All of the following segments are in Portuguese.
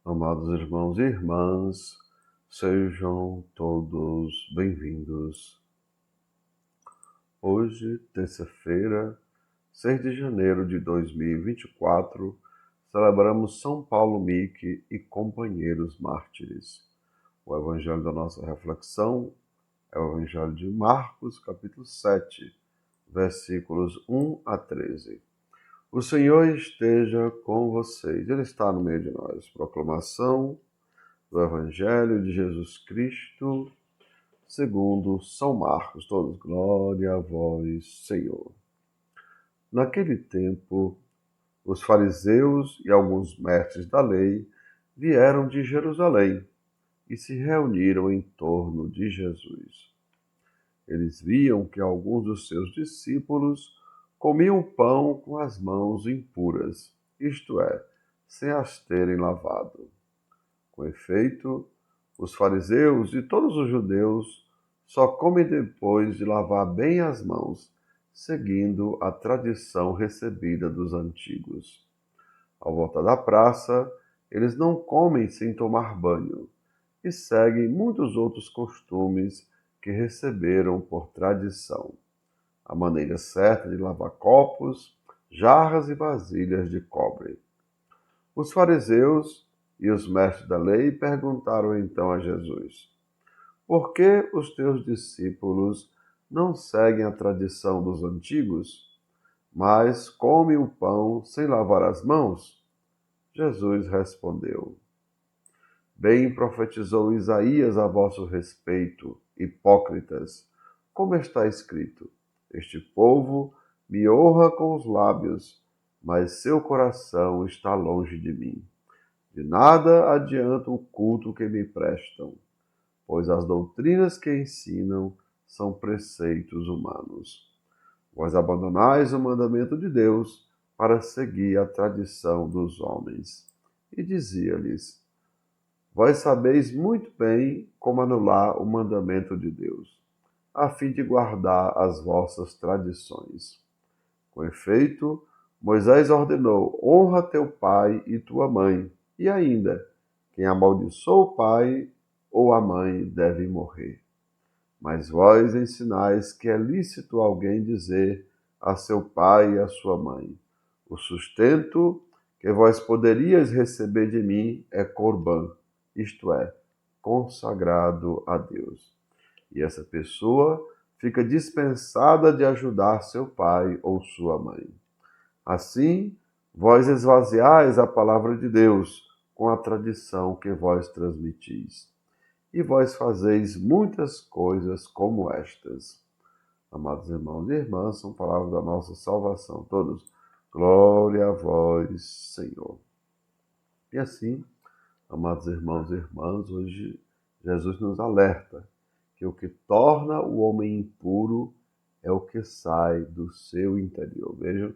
Amados irmãos e irmãs, sejam todos bem-vindos. Hoje, terça-feira, 6 de janeiro de 2024, celebramos São Paulo Mique e companheiros mártires. O evangelho da nossa reflexão é o evangelho de Marcos, capítulo 7, versículos 1 a 13. O Senhor esteja com vocês. Ele está no meio de nós. Proclamação do Evangelho de Jesus Cristo, segundo São Marcos. Todos, glória a vós, Senhor. Naquele tempo, os fariseus e alguns mestres da lei vieram de Jerusalém e se reuniram em torno de Jesus. Eles viam que alguns dos seus discípulos comiam pão com as mãos impuras, isto é, sem as terem lavado. Com efeito, os fariseus e todos os judeus só comem depois de lavar bem as mãos, seguindo a tradição recebida dos antigos. Ao voltar da praça, eles não comem sem tomar banho e seguem muitos outros costumes que receberam por tradição. A maneira certa de lavar copos, jarras e vasilhas de cobre. Os fariseus e os mestres da lei perguntaram então a Jesus: por que os teus discípulos não seguem a tradição dos antigos, mas comem o pão sem lavar as mãos? Jesus respondeu: bem profetizou Isaías a vosso respeito, hipócritas, como está escrito: este povo me honra com os lábios, mas seu coração está longe de mim. De nada adianta o culto que me prestam, pois as doutrinas que ensinam são preceitos humanos. Vós abandonais o mandamento de Deus para seguir a tradição dos homens. E dizia-lhes: vós sabeis muito bem como anular o mandamento de Deus, a fim de guardar as vossas tradições. Com efeito, Moisés ordenou: honra teu pai e tua mãe, e ainda, quem amaldiçoa o pai ou a mãe deve morrer. Mas vós ensinais que é lícito alguém dizer a seu pai e a sua mãe: o sustento que vós poderias receber de mim é corbã, isto é, consagrado a Deus. E essa pessoa fica dispensada de ajudar seu pai ou sua mãe. Assim, vós esvaziais a palavra de Deus com a tradição que vós transmitis. E vós fazeis muitas coisas como estas. Amados irmãos e irmãs, são palavras da nossa salvação. Todos, glória a vós, Senhor. E assim, amados irmãos e irmãs, hoje Jesus nos alerta que o que torna o homem impuro é o que sai do seu interior. Vejam,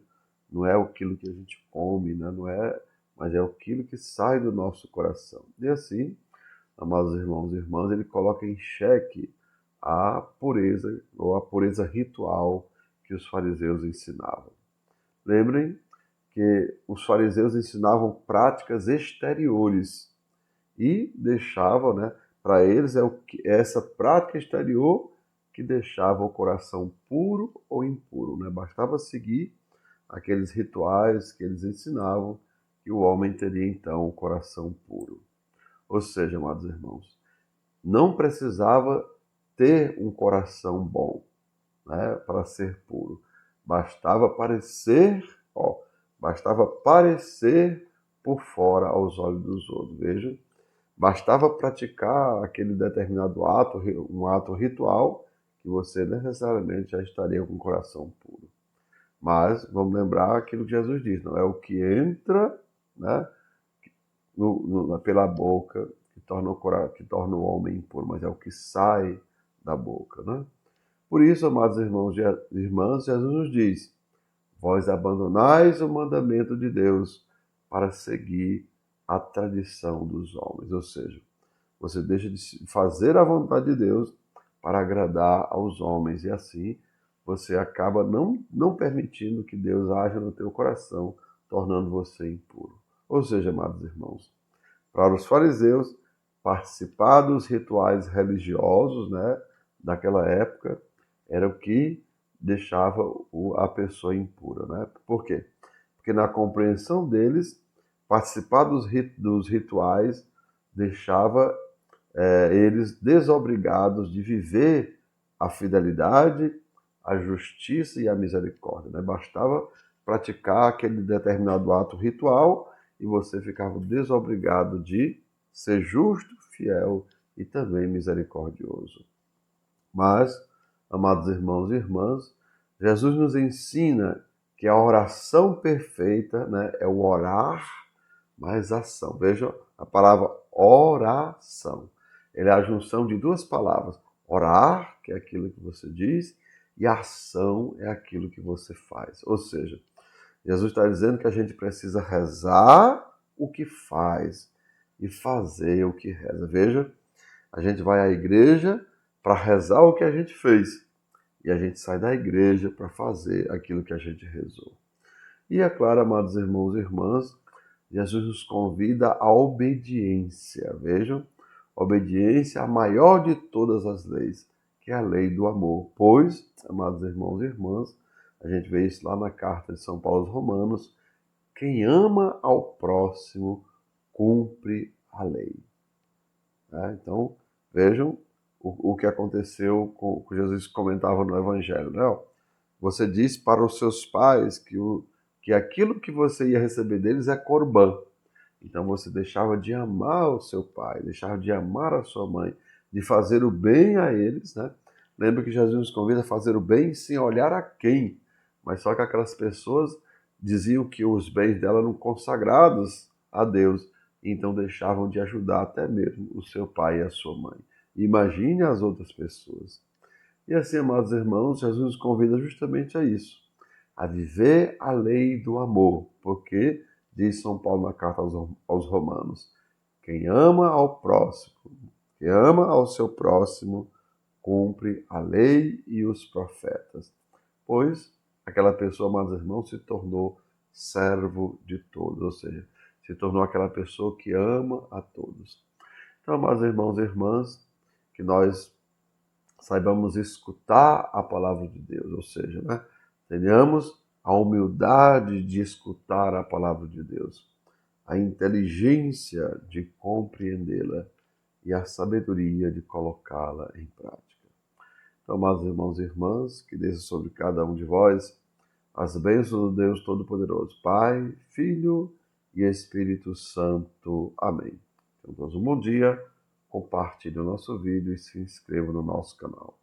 não é aquilo que a gente come, né? Não é, mas é aquilo que sai do nosso coração. E assim, amados irmãos e irmãs, ele coloca em xeque a pureza ou a pureza ritual que os fariseus ensinavam. Lembrem que os fariseus ensinavam práticas exteriores e deixavam, né, para eles essa prática exterior que deixava o coração puro ou impuro, né? Bastava seguir aqueles rituais que eles ensinavam que o homem teria então o coração puro. Ou seja, amados irmãos, não precisava ter um coração bom, né, para ser puro. Bastava parecer, bastava parecer por fora aos olhos dos outros. Vejam, bastava praticar aquele determinado ato, um ato ritual, que você necessariamente já estaria com o coração puro. Mas vamos lembrar aquilo que Jesus diz: não é o que entra, né, pela boca que torna o homem impuro, mas é o que sai da boca, né? Por isso, amados irmãos e irmãs, Jesus nos diz: vós abandonais o mandamento de Deus para seguir a tradição dos homens. Ou seja, você deixa de fazer a vontade de Deus para agradar aos homens. E assim, você acaba não permitindo que Deus haja no teu coração, tornando você impuro. Ou seja, amados irmãos, Para os fariseus, participar dos rituais religiosos, né, daquela época era o que deixava a pessoa impura, né? Por quê? Porque na compreensão deles, participar dos rituais deixava eles desobrigados de viver a fidelidade, a justiça e a misericórdia, né? Bastava praticar aquele determinado ato ritual e você ficava desobrigado de ser justo, fiel e também misericordioso. Mas, amados irmãos e irmãs, Jesus nos ensina que a oração perfeita, né, é o orar mais ação. Vejam a palavra oração. Ele é a junção de duas palavras. Orar, que é aquilo que você diz, e ação é aquilo que você faz. Ou seja, Jesus está dizendo que a gente precisa rezar o que faz e fazer o que reza. Veja, a gente vai à igreja para rezar o que a gente fez e a gente sai da igreja para fazer aquilo que a gente rezou. E é claro, amados irmãos e irmãs, Jesus nos convida à obediência. Vejam, obediência à maior de todas as leis, que é a lei do amor. Pois, amados irmãos e irmãs, a gente vê isso lá na carta de São Paulo aos Romanos, quem ama ao próximo cumpre a lei. Então, vejam o que aconteceu com Jesus comentava no Evangelho. Né? Você diz para os seus pais que aquilo que você ia receber deles é corbã. Então você deixava de amar o seu pai, deixava de amar a sua mãe, de fazer o bem a eles. Né? Lembra que Jesus nos convida a fazer o bem sem olhar a quem. Mas só que aquelas pessoas diziam que os bens dela eram consagrados a Deus. Então deixavam de ajudar até mesmo o seu pai e a sua mãe. Imagine as outras pessoas. E assim, amados irmãos, Jesus nos convida justamente a isso, a viver a lei do amor, porque, diz São Paulo na carta aos Romanos, quem ama ao próximo, quem ama ao seu próximo, cumpre a lei e os profetas. Pois aquela pessoa, amados irmãos, se tornou servo de todos, ou seja, se tornou aquela pessoa que ama a todos. Então, amados irmãos e irmãs, que nós saibamos escutar a palavra de Deus, ou seja, né, tenhamos a humildade de escutar a palavra de Deus, a inteligência de compreendê-la e a sabedoria de colocá-la em prática. Então, amados irmãos e irmãs, que desça sobre cada um de vós as bênçãos do Deus Todo-Poderoso, Pai, Filho e Espírito Santo. Amém. Então, todos um bom dia, compartilhe o nosso vídeo e se inscreva no nosso canal.